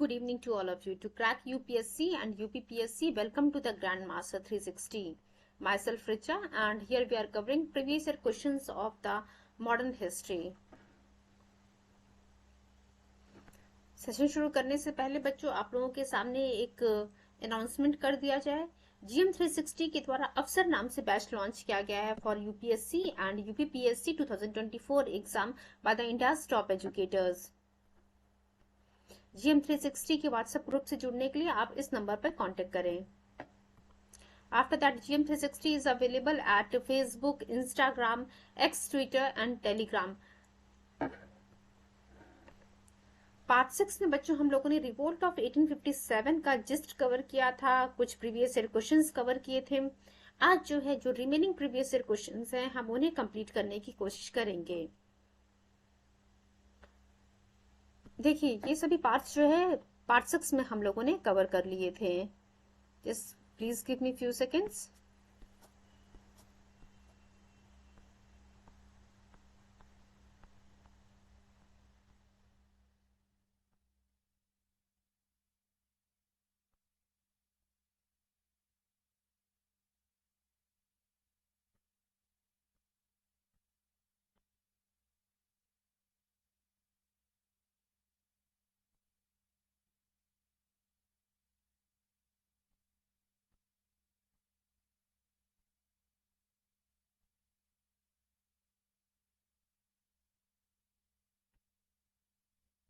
good evening to all of you. To crack UPSC and UPPSC, welcome to the Grandmaster 360. Myself Richa, and here we are covering previous year questions of the modern history. Session शुरू करने से पहले बच्चों आप लोगों के सामने एक अनाउंसमेंट कर दिया जाए। GM 360 के द्वारा अफसर नाम से बैच लॉन्च किया गया है for UPSC and UPPSC 2024 exam by the India's top educators. GM 360 के व्हाट्सएप ग्रुप से जुड़ने के लिए आप इस नंबर पर कांटेक्ट करें। After that GM 360 is available at Facebook, Instagram, x, Twitter and Telegram. Part 6 में बच्चों हम लोगों ने रिवोल्ट ऑफ 1857 का जिस्ट कवर किया था, कुछ प्रीवियस ईयर क्वेश्चंस कवर किए थे। आज जो है जो रिमेनिंग प्रीवियस ईयर क्वेश्चंस हैं हम उन्हें कंप्लीट करने की कोशिश करेंगे। देखिए ये सभी पार्ट्स जो है पार्ट 6 में हम लोगों ने कवर कर लिए थे। Just please give me few seconds.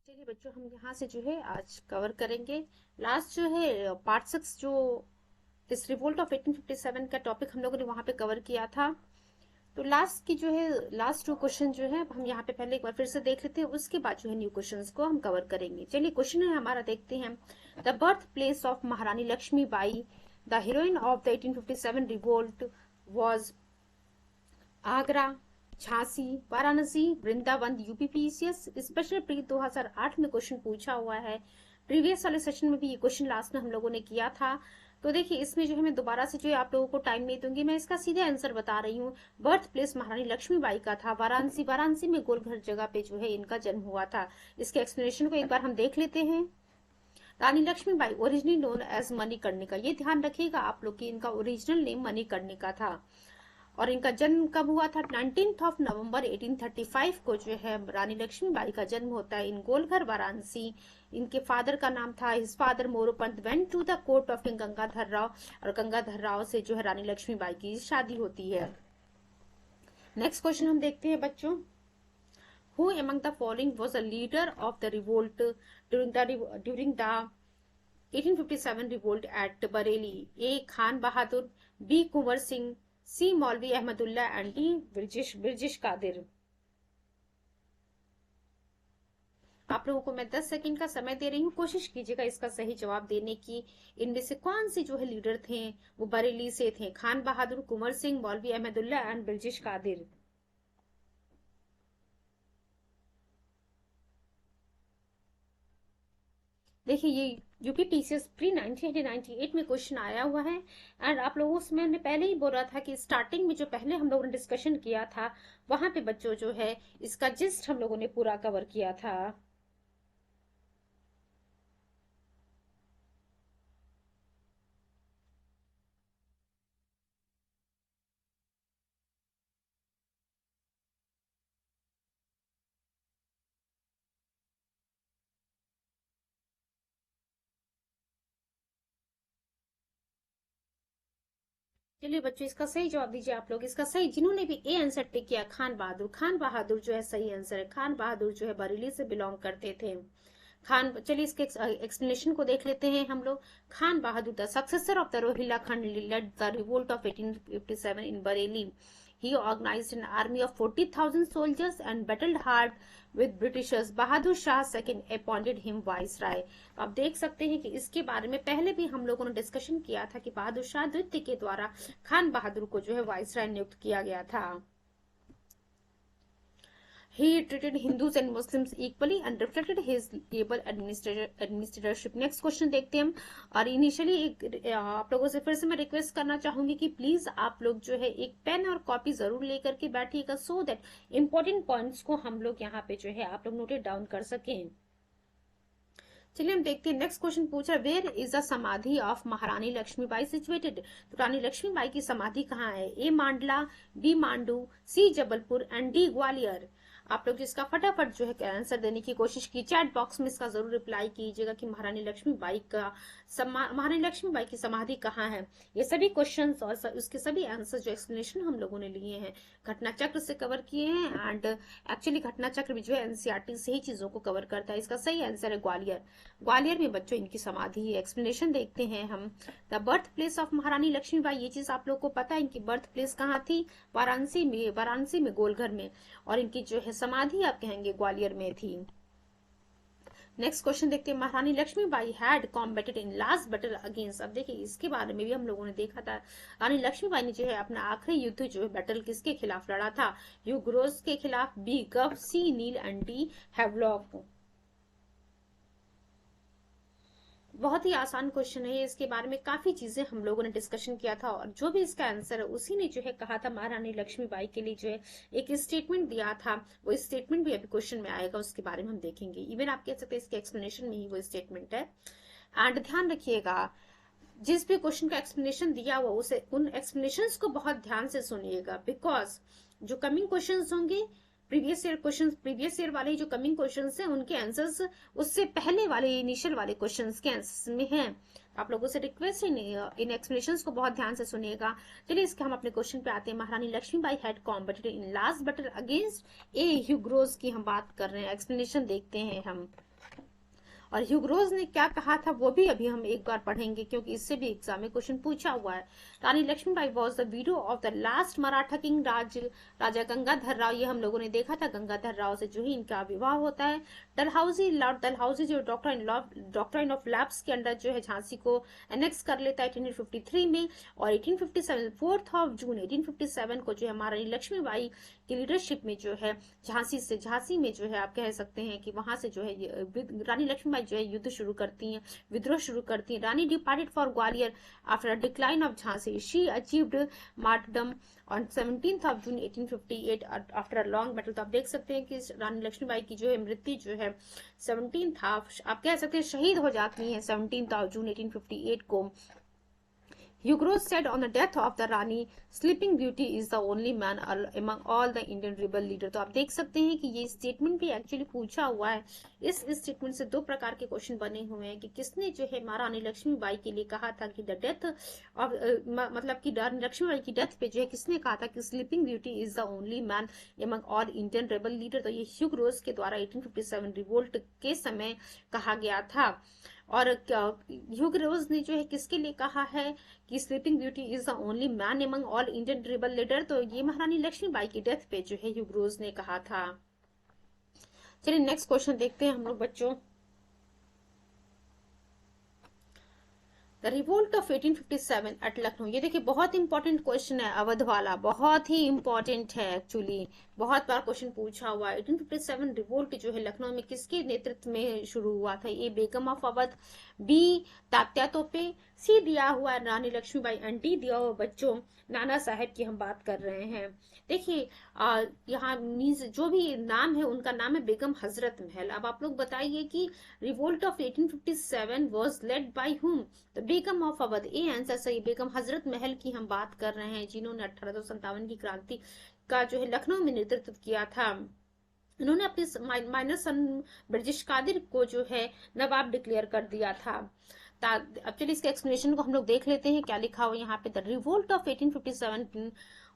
चलिए बच्चों हम यहाँ से जो है आज कवर करेंगे। लास्ट जो है पार्ट 6 जो इस रिवोल्ट ऑफ 1857 का टॉपिक हम लोगों ने वहां पे कवर किया था। तो लास्ट की जो है लास्ट 2 क्वेश्चन जो है हम यहाँ पे पहले एक बार फिर से देख लेते हैं, उसके बाद जो है न्यू क्वेश्चंस को हम कवर करेंगे। चलिए क्वेश्चन है हमारा, देखते हैं। द बर्थ प्लेस ऑफ महारानी Lakshmibai, the heroine of the 1857 revolt was Agra, Jhansi, Varanasi, Vrindavan. UPPCS special pre 2008 में क्वेश्चन पूछा हुआ है। प्रीवियस वाले सेशन में भी ये क्वेश्चन लास्ट में हम लोगों ने किया था। तो देखिए इसमें जो है मैं दोबारा से जो है आप लोगों को टाइम नहीं दूंगी, मैं इसका सीधे आंसर बता रही हूँ। बर्थ प्लेस महारानी लक्ष्मीबाई का था वाराणसी। वाराणसी में गोलघर जगह पे जो है इनका जन्म हुआ था। इसके एक्सप्लेनेशन को एक बार हम देख लेते हैं। Rani Lakshmibai originally known as Manikarnika, ये ध्यान रखिएगा आप लोग की इनका ओरिजिनल नेम मणिकर्णिका था। और इनका जन्म कब हुआ था? 19 नवंबर 1835 को जो है रानी लक्ष्मीबाई का जन्म होता है इन गोलघर वाराणसी। इनके फादर का नाम था, his father Moropant went to the court of king Gangadhar Rao, और गंगाधर राव से जो है रानी लक्ष्मीबाई की शादी होती है। नेक्स्ट क्वेश्चन हम देखते हैं बच्चों। Who among the following was a leader of the revolt during the 1857 revolt at Bareilly? A Khan Bahadur, B Kunwar Singh, C Maulvi Ahmadullah and D Birjis Qadir. आप लोगों को मैं 10 सेकंड का समय दे रही हूँ, कोशिश कीजिएगा इसका सही जवाब देने की। इनमें से कौन से जो है लीडर थे वो बरेली से थे? खान बहादुर, कुंवर सिंह, मौलवी अहमदुल्ला एंड ब्रिजिश कादिर। देखिए ये यूपीपीसीएस प्री 1998 में क्वेश्चन आया हुआ है। एंड आप लोगों से मैंने पहले ही बोला था कि स्टार्टिंग में जो पहले हम लोगों ने डिस्कशन किया था वहां पे बच्चों जो है इसका जिस्ट हम लोगों ने पूरा कवर किया था। चलिए बच्चों इसका सही जवाब दीजिए आप लोग। इसका सही जिन्होंने भी ए आंसर टिक किया खान बहादुर, खान बहादुर जो है सही आंसर है। खान बहादुर जो है बरेली से बिलोंग करते थे। खान, चलिए इसके एक्सप्लेनेशन को देख लेते हैं हम लोग। Khan Bahadur the successor of the Rohilla Khand led the revolt of 1857 in Bareilly. He organized an army of 40,000 soldiers and battled hard with Britishers. Bahadur Shah second appointed him viceroy. आप देख सकते हैं कि इसके बारे में पहले भी हम लोगों ने डिस्कशन किया था कि बहादुर शाह द्वितीय के द्वारा खान बहादुर को जो है वाइसराय नियुक्त किया गया था। He treated Hindus and Muslims equally and reflected his able administratorship. Next question देखते हैं हम। और इनिशियली आप लोगों से फिर से मैं रिक्वेस्ट करना चाहूंगी कि प्लीज आप लोग जो है एक पेन और कॉपी जरूर लेकर के बैठिएगा, सो दैट इंपॉर्टेंट पॉइंट्स को हम लोग यहाँ पे जो है आप लोग नोटेड डाउन कर सकें। चलिए हम देखते हैं नेक्स्ट क्वेश्चन पूछा, वेयर इज द समाधि ऑफ महारानी लक्ष्मीबाई सिचुएटेड। तो रानी लक्ष्मीबाई की समाधि कहाँ है? A Mandla, B Mandu, C Jabalpur and D Gwalior. आप लोग जिसका फटाफट जो है आंसर देने की कोशिश की, चैट बॉक्स में इसका जरूर रिप्लाई कीजिएगा कि महारानी लक्ष्मीबाई की समाधि कहाँ है। ये सभी क्वेश्चंस और उसके सभी आंसर जो एक्सप्लेनेशन हम लोगों ने लिए हैं घटना चक्र से कवर किए हैं, एंड एक्चुअली घटना चक्र भी जो है एनसीईआरटी से ही चीजों को कवर करता है। इसका सही आंसर है ग्वालियर। ग्वालियर में बच्चों इनकी समाधि एक्सप्लेनेशन देखते हैं हम। द बर्थ प्लेस ऑफ महारानी लक्ष्मीबाई, ये चीज आप लोग को पता है, इनकी बर्थ प्लेस कहाँ थी? वाराणसी में गोलघर में, और इनकी जो है समाधि आप कहेंगे ग्वालियर में थी। नेक्स्ट क्वेश्चन देखते हैं, Maharani Lakshmibai had combated in last battle against. अब देखिए इसके बारे में भी हम लोगों ने देखा था, रानी लक्ष्मीबाई ने जो है अपना आखिरी युद्ध जो है बैटल किसके खिलाफ लड़ा था? ह्यूग्रोस के खिलाफ, B Gough, C Neill and D Havelock. बहुत ही आसान क्वेश्चन है, इसके बारे में काफी चीजें हम लोगों ने डिस्कशन किया था, और जो भी इसका आंसर है उसी ने जो है कहा था महारानी लक्ष्मीबाई के लिए जो है एक स्टेटमेंट दिया था। वो स्टेटमेंट भी अभी क्वेश्चन में आएगा, उसके बारे में हम देखेंगे। इवन आप कह सकते हैं इसके एक्सप्लेनेशन में ही वो स्टेटमेंट है। एंड ध्यान रखिएगा, जिस भी क्वेश्चन का एक्सप्लेनेशन दिया हुआ उसे उन एक्सप्लेनेशंस को बहुत ध्यान से सुनिएगा, बिकॉज जो कमिंग क्वेश्चंस होंगे प्रीवियस ईयर वाले जो कमिंग क्वेश्चंस हैं उनके आंसर्स उससे पहले वाले इनिशियल वाले क्वेश्चंस के आंसर्स में हैं। आप लोगों से रिक्वेस्ट है इन एक्सप्लेनेशंस को बहुत ध्यान से सुनिएगा। चलिए इसके हम अपने क्वेश्चन पे आते हैं। Maharani Lakshmibai had combated in last battle against A Hugh Rose की हम बात कर रहे हैं, एक्सप्लेनेशन देखते हैं हम। और ह्यूग्रोस ने क्या कहा था वो भी अभी हम एक बार पढ़ेंगे, क्योंकि इससे भी एग्जाम में क्वेश्चन पूछा हुआ है। Rani Lakshmibai was the widow of the last Maratha king Raja Gangadhar Rao. ये हम लोगों ने देखा था, गंगाधर राव से जो ही इनका विवाह होता है। लॉर्ड डलहौजी जो डॉक्ट्राइन ऑफ लैप्स के अंडर जो है झांसी को एनेक्स कर लेता है 1853 में, और 1857 4 जून 1857 को जो है महारानी लक्ष्मीबाई की लीडरशिप में जो है झांसी में जो है आप कह सकते हैं कि वहां से जो है रानी लक्ष्मीबाई जो है युद्ध शुरू करती हैं, विद्रोह शुरू करती हैं। Rani departed for Gwalior after decline of Jhansi. She achieved martyrdom on 17 June 1858 after a long battle. तो आप देख सकते हैं कि रानी लक्ष्मीबाई की जो है मृत्यु जो है 17 आप कह सकते हैं शहीद हो जाती हैं 17 जून 1858 को। Hugros said on the death of the Rani, Sleeping Beauty is the only man among all the Indian rebel leader। तो आप देख सकते हैं कि ये स्टेटमेंट भी एक्चुअली पूछा हुआ है। इस स्टेटमेंट से दो प्रकार के क्वेश्चन बने हुए हैं कि किसने जो है महारानी लक्ष्मीबाई के लिए कहा था कि द डेथ ऑफ मतलब कि रानी लक्ष्मीबाई की डेथ पे जो है किसने कहा था कि sleeping beauty is the only man among all Indian rebel leader. तो ये ह्यूग्रोस के द्वारा 1857 रिवोल्ट के समय कहा गया था। और ह्यूग्रोस ने जो है किसके लिए कहा है कि sleeping beauty is the only man among all Indian rebel leader? तो ये महारानी लक्ष्मीबाई की डेथ पे जो है ह्यूग्रोस ने कहा था। चलिए नेक्स्ट क्वेश्चन देखते हैं हम लोग बच्चों। The revolt of 1857 at Lucknow. ये देखिए बहुत इंपॉर्टेंट क्वेश्चन है, अवध वाला बहुत ही इंपॉर्टेंट है एक्चुअली, बहुत बार क्वेश्चन पूछा हुआ है। 1857 रिवोल्ट जो है लखनऊ में किसके नेतृत्व में शुरू हुआ था? ए बेगम ऑफ अवध, बी तात्या तोपे, सी दिया हुआ है रानी लक्ष्मीबाई, एंड डी दिया हुआ बच्चों नाना साहेब की हम बात कर रहे हैं। देखिए यहाँ जो भी नाम है उनका नाम है बेगम हजरत महल। अब आप लोग बताइए कि revolt of 1857 was led by whom? तो बेगम ऑफ अवध, ए आंसर सही। बेगम हजरत महल की हम बात कर रहे हैं जिन्होंने 1857 की क्रांति का जो है लखनऊ में नेतृत्व किया था। इन्होंने अपने माइनर सन ब्रिटिश कादिर को जो है नवाब डिक्लेयर कर दिया था। अब चलिए इसके एक्सप्लेनेशन को हम लोग देख लेते हैं क्या लिखा हुआ यहाँ पे। The revolt of 1857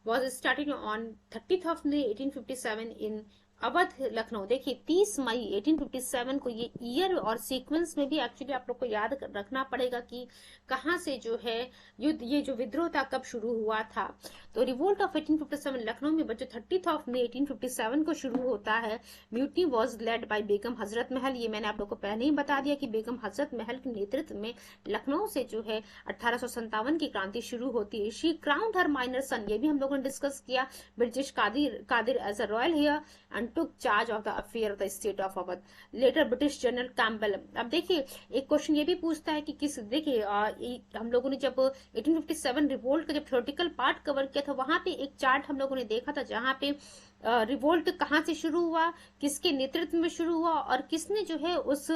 was started on 30th of May 1857 in Awadh Lucknow. देखिए 30 मई 1857 को, ये ईयर और सीक्वेंस में भी एक्चुअली आप लोग को याद रखना पड़ेगा कि कहाँ से जो है युद्ध ये जो विद्रोह था कब शुरू हुआ था। तो रिवोल्ट ऑफ 1857 लखनऊ में बच्चों 30th of May 1857 को शुरू होता है। म्यूटनी वॉज लेड बाय बेगम हजरत महल। ये मैंने आप लोग को पहले ही बता दिया कि बेगम हजरत महल के नेतृत्व में लखनऊ से जो है 1857 की क्रांति शुरू होती है। She crowned her minor son, ये भी हम लोगों ने डिस्कस किया, Birjis Qadir as a royal heir and took charge of the affair of the state of Awadh. Later British General Campbell। अब देखिए एक क्वेश्चन ये भी पूछता है कि किस, देखिए हम लोगों ने जब 1857 रिवोल्ट का जब थ्योरेटिकल पार्ट कवर किया था वहां पे एक चार्ट हम लोगों ने देखा था जहां पे रिवोल्ट कहाँ से शुरू हुआ, किसके नेतृत्व में शुरू हुआ, और किसने जो है उस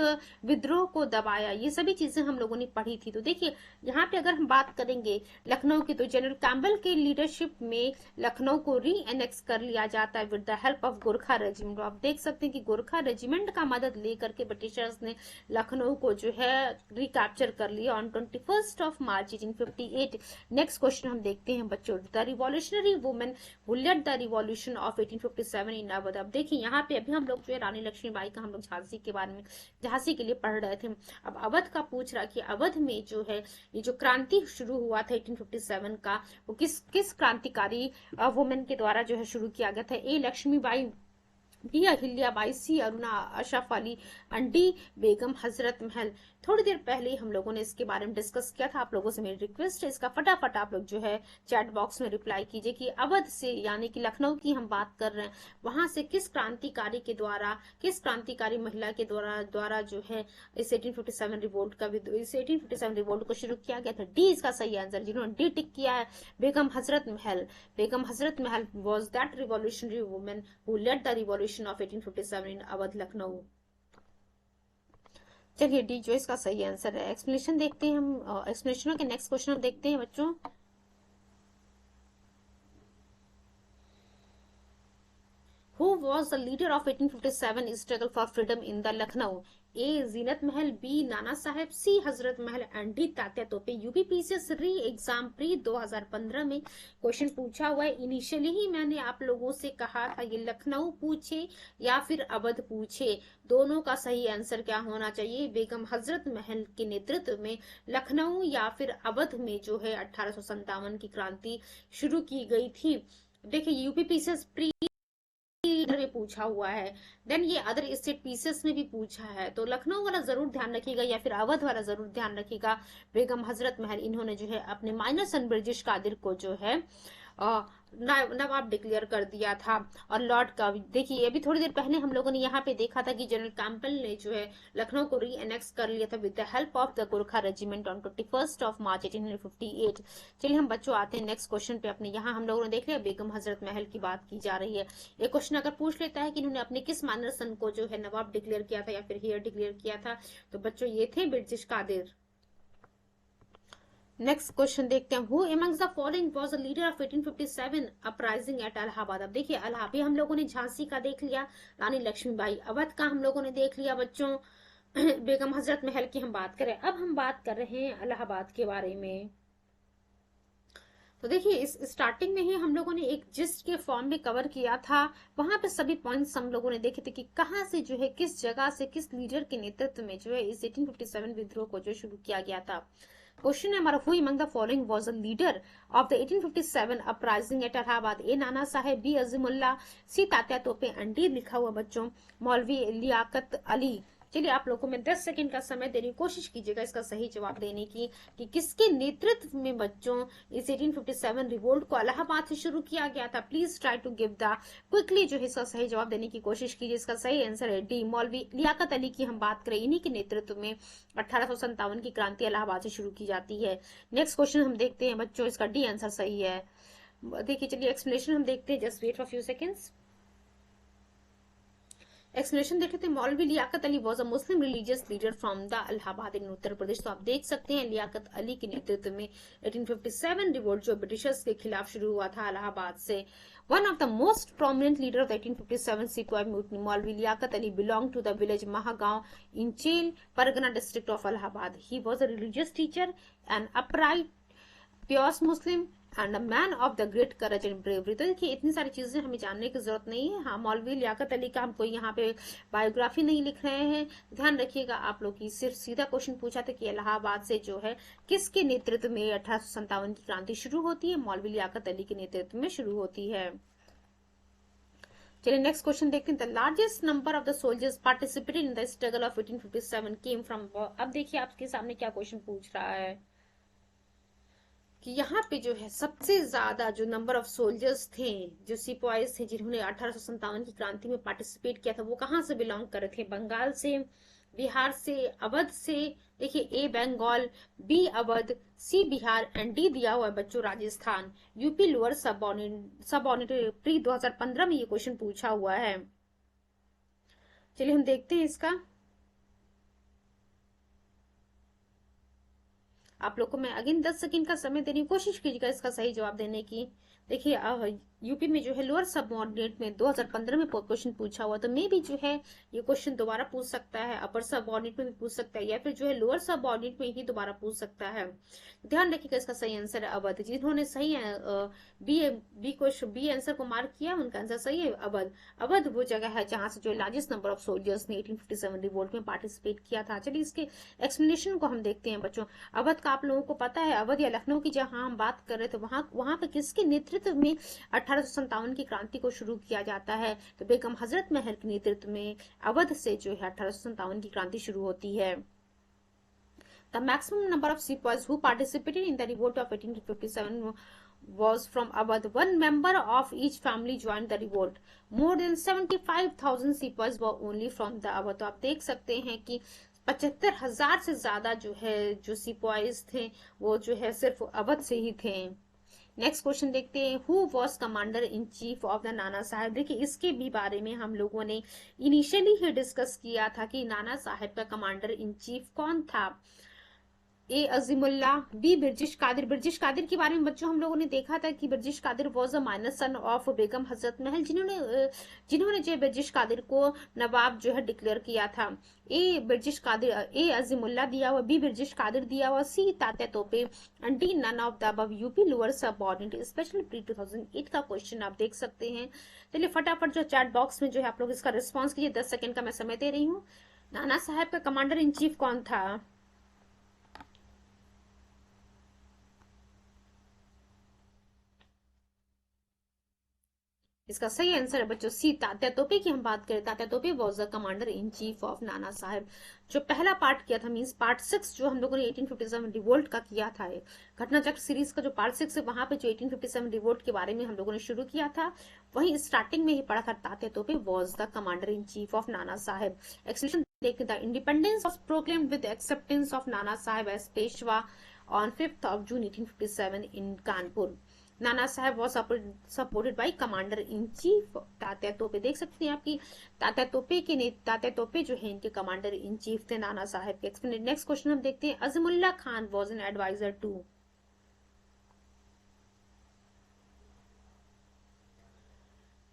विद्रोह को दबाया, ये सभी चीजें हम लोगों ने पढ़ी थी। तो देखिए यहाँ पे अगर हम बात करेंगे लखनऊ की, तो जनरल कैम्पबेल के लीडरशिप में लखनऊ को री एनेक्स कर लिया जाता है with the help of Gorkha regiment. आप देख सकते हैं कि गोरखा रेजिमेंट का मदद लेकर के ब्रिटिशर्स ने लखनऊ को जो है रिकैप्चर कर लिया on 21 of March 1858। Next question हम देखते हैं बच्चों, the revolutionary women who led the revolution of 1857 in Awadh. अब देखिए यहाँ पे अभी हम लोग जो है रानी लक्ष्मीबाई का हम लोग झांसी के बारे में, झांसी के लिए पढ़ रहे थे। अब अवध का पूछ रहा कि अवध में जो है ये जो क्रांति शुरू हुआ था 1857 का, वो किस किस क्रांतिकारी वुमेन के द्वारा जो है शुरू किया गया था। ए लक्ष्मीबाई, बी अहिल्याबाई, सी अरुणा, अशरफ अली, डी बेगम हजरत महल। थोड़ी देर पहले ही हम लोगों ने इसके बारे में डिस्कस किया था। आप लोगों से मेरी रिक्वेस्ट है इसका फटाफट आप लोग जो है चैट बॉक्स में रिप्लाई कीजिए कि अवध से यानी कि लखनऊ की हम बात कर रहे हैं, वहां से किस क्रांतिकारी के द्वारा, किस क्रांतिकारी महिला के द्वारा जो है इस 1857 रिवोल्ट का, इस 1857 रिवोल्ट को शुरू किया गया था। डी इसका सही आंसर, जिन्होंने डी टिक किया है बेगम हजरत महल। Begum Hazrat Mahal was that revolutionary women who led the revolution of 1857 in Awadh Lucknow. चलिए डी जो इसका सही आंसर है। एक्सप्लेनेशन देखते हैं हम, एक्सप्लेनेशन के नेक्स्ट क्वेश्चन हम देखते हैं बच्चों। Who was the leader of 1857 struggle for freedom in the Lucknow? A. Zeenat Mahal, B Nana Saheb, C Hazrat Mahal, and D Tatya तोपे। यूपीपीसीएस री एग्जाम प्री 2015 में क्वेश्चन पूछा हुआ है। इनिशियली ही मैंने आप लोगों से कहा था ये लखनऊ पूछे या फिर अवध पूछे, दोनों का सही आंसर क्या होना चाहिए, बेगम हजरत महल के नेतृत्व में लखनऊ या फिर अवध में जो है 1857 की क्रांति शुरू की गई थी। देखिए यूपीपीसीएस प्री में पूछा हुआ है, देन ये अदर स्टेट पीसेस में भी पूछा है, तो लखनऊ वाला जरूर ध्यान रखिएगा या फिर अवध वाला जरूर ध्यान रखिएगा। बेगम हजरत महल इन्होंने जो है अपने माइनर सन ब्रिटिश कादिर को जो है नवाब डिक्लेयर कर दिया था। और लॉर्ड का देखिए ये भी थोड़ी देर पहले हम लोगों ने यहाँ पे देखा था कि जनरल कैम्पबेल ने जो है लखनऊ को री एनेक्स कर लिया था with the help of the Gorkha regiment on 21 of March 1858। चलिए हम बच्चों आते हैं नेक्स्ट क्वेश्चन पे अपने। यहाँ हम लोगों ने देख लिया बेगम हजरत महल की बात की जा रही है। एक क्वेश्चन अगर पूछ लेता है कि इन्होंने अपने किस माइनर सन को जो है नवाब डिक्लेयर किया था या फिर हेयर डिक्लेयर किया था, तो बच्चों ये थे ब्रिटिश कादिर। नेक्स्ट क्वेश्चन देखते हैं, who amongst the following was the leader of 1857 uprising at Allahabad. अब देखिए इलाहाबाद हम लोगों ने झांसी का देख लिया, रानी लक्ष्मीबाई। अवध का हम लोगों ने देख लिया बच्चों, बेगम हजरत महल की हम बात करें। अब हम बात कर रहे हैं इलाहाबाद के बारे में। तो देखिए इस स्टार्टिंग में ही हम लोगों ने एक जिस्ट के फॉर्म में कवर किया था, वहां पे सभी पॉइंट्स हम लोगों ने देखे थे कि कहां से जो है किस जगह से किस लीडर के नेतृत्व में जो है इस 1857 विद्रोह को जो शुरू किया गया था। क्वेश्चन है हमारा, who among the following was the leader of the 1857 uprising at Allahabad. A Nana Saheb, B Azimullah, C Tatya Tope, and D लिखा हुआ बच्चों मौलवी लियाकत अली। चलिए आप लोगों में 10 सेकंड का समय देने की कोशिश कीजिएगा इसका सही जवाब देने की कि किसके नेतृत्व में बच्चों इस 1857 रिवोल्ट को इलाहाबाद से शुरू किया गया था। Please try to give the quickly जो है इसका सही जवाब देने की कोशिश कीजिए। इसका सही आंसर है डी मौलवी लियाकत अली की हम बात करें, इन्हीं के नेतृत्व में 1857 की क्रांति इलाहाबाद से शुरू की जाती है। नेक्स्ट क्वेश्चन हम देखते हैं बच्चों, इसका डी आंसर सही है। देखिए चलिए एक्सप्लेनेशन हम देखते हैं, just wait for few seconds. Explanation देख लेते हैं, Maulvi Liaquat Ali was a Muslim religious leader from the Allahabad in Uttar Pradesh. तो आप देख सकते हैं लियाकत अली के नेतृत्व में 1857 रिवोल्ट जो ब्रिटिशर्स के खिलाफ शुरू हुआ था इलाहाबाद से। One of the most prominent leader of 1857 सिकुआई mutiny, Maulvi Liaquat Ali belong to the village Mahagaon in Chail pargana district of Allahabad. He was a religious teacher and upright pure Muslim and a man of the great courage and bravery. तो देखिए इतनी सारी चीजें हमें जानने की जरूरत नहीं है। हाँ मौलवी लियाकत अली का हम कोई यहाँ पे बायोग्राफी नहीं लिख रहे हैं, ध्यान रखिएगा आप लोग की सिर्फ सीधा क्वेश्चन पूछा था कि इलाहाबाद से जो है किसके नेतृत्व में 1857 की क्रांति शुरू होती है, मौलवी लियाकत अली के नेतृत्व में शुरू होती है। चलिए नेक्स्ट क्वेश्चन देखते हैं, the largest number of the soldiers participated in the struggle of 1857 came from. अब देखिए आपके सामने क्या क्वेश्चन पूछ रहा है कि यहाँ पे जो है सबसे ज्यादा जो नंबर ऑफ सोल्जर्स थे, जो सिपाहीज थे जिन्होंने 1857 की क्रांति में पार्टिसिपेट किया था, वो कहाँ से बिलोंग कर रहे थे, बंगाल से, बिहार से, अवध से, देखिए A Bengal, B Awadh, C Bihar and D दिया हुआ है बच्चों Rajasthan. UP lower subordinate pre 2015 में ये क्वेश्चन पूछा हुआ है। चलिए हम देखते हैं इसका। आप लोग को मैं अगेन 10 सेकंड का समय देने की कोशिश कीजिएगा इसका सही जवाब देने की। देखिए यूपी में जो है लोअर सबऑर्डिनेट में 2015 में क्वेश्चन पूछा हुआ, तो मे भी जो है ये क्वेश्चन दोबारा पूछ सकता है, अपर सबऑर्डिनेट में भी पूछ सकता है, या फिर जो है लोअर सबऑर्डिनेट में ही दोबारा पूछ सकता है। ध्यान रखिएगा इसका सही आंसर है अवध। जिन्होंने सही B B question B answer को मार्क किया उनका आंसर सही है अवध। अवध वो जगह है जहां से जो लार्जेस्ट नंबर ऑफ सोल्जर्स ने 1857 रिवोल्ट में पार्टिसिपेट किया था। चलिए इसके एक्सप्लेनेशन को हम देखते हैं बच्चों। अवध का आप लोगों को पता है, अवध या लखनऊ की जहां हम बात कर रहे थे, वहां वहां पे किसके नेतृत्व में 1857 की क्रांति को शुरू किया जाता है? तो बेगम हजरत महल के नेतृत्व में अवध से जो है 1857 की क्रांति शुरू होती है। The maximum number of sepoys who participated in the revolt of 1857 was from Awadh. One member of each family joined the revolt. More than 75,000 sepoys were only from the Awadh. तो आप देख सकते हैं कि 75,000 से ज्यादा जो है जो सिपाहीज थे वो जो है सिर्फ अवध से ही थे। नेक्स्ट क्वेश्चन देखते हैं। Who was commander in chief of the Nana साहेब? देखिए इसके भी बारे में हम लोगों ने इनिशियली ही डिस्कस किया था कि नाना साहेब का कमांडर इन चीफ कौन था। ए अजीमुल्ला, बी बिरजिश कादिर। बिरजिश कादिर के बारे में बच्चों हम लोगों ने देखा था कि Birjis Qadir was a minor son of Begum Hazrat Mahal, जिन्होंने जो बिरजिश कादिर को नवाब जो है डिक्लेयर किया था। ए बिरजिश कादिर, ए अजीमुल्ला दिया हुआ, बी बिरजिश कादिर दिया हुआ, C Tatya Tope and D none of the above. UP lower subordinate special pre 2008 का क्वेश्चन आप देख सकते हैं। चलिए फटाफट जो चैट बॉक्स में जो है आप लोग इसका रिस्पॉन्स कीजिए। 10 सेकंड का मैं समय दे रही हूँ। नाना साहब का कमांडर इन चीफ कौन था? इसका सही आंसर है बच्चों सी तात्या तोपे की हम बात करें। Tatya Tope was the commander in chief of Nana साहेब। जो पहला पार्ट किया था, मींस पार्ट 6 जो हम लोगों ने 1857 रिवोल्ट का किया था, घटना चक्र सीरीज का जो पार्ट 6 है वहां पे जो 1857 रिवोल्ट के बारे में हम लोगों ने शुरू किया था, वही स्टार्टिंग में ही पढ़ा था। Tatya Tope was the commander in chief of Nana Saheb. Explanation देखते हैं। Independence was proclaimed with acceptance of Nana Saheb as Peshwa on 5th of June 1857 in Kanpur. Nana Sahab was supported by commander in chief Tatya Tope. देख सकते हैं आपकी तात्या तोपे जो है इनके कमांडर इन चीफ थे नाना साहब के। एक्सप्लेन। नेक्स्ट क्वेश्चन हम देखते हैं। Azimullah Khan was an adviser to.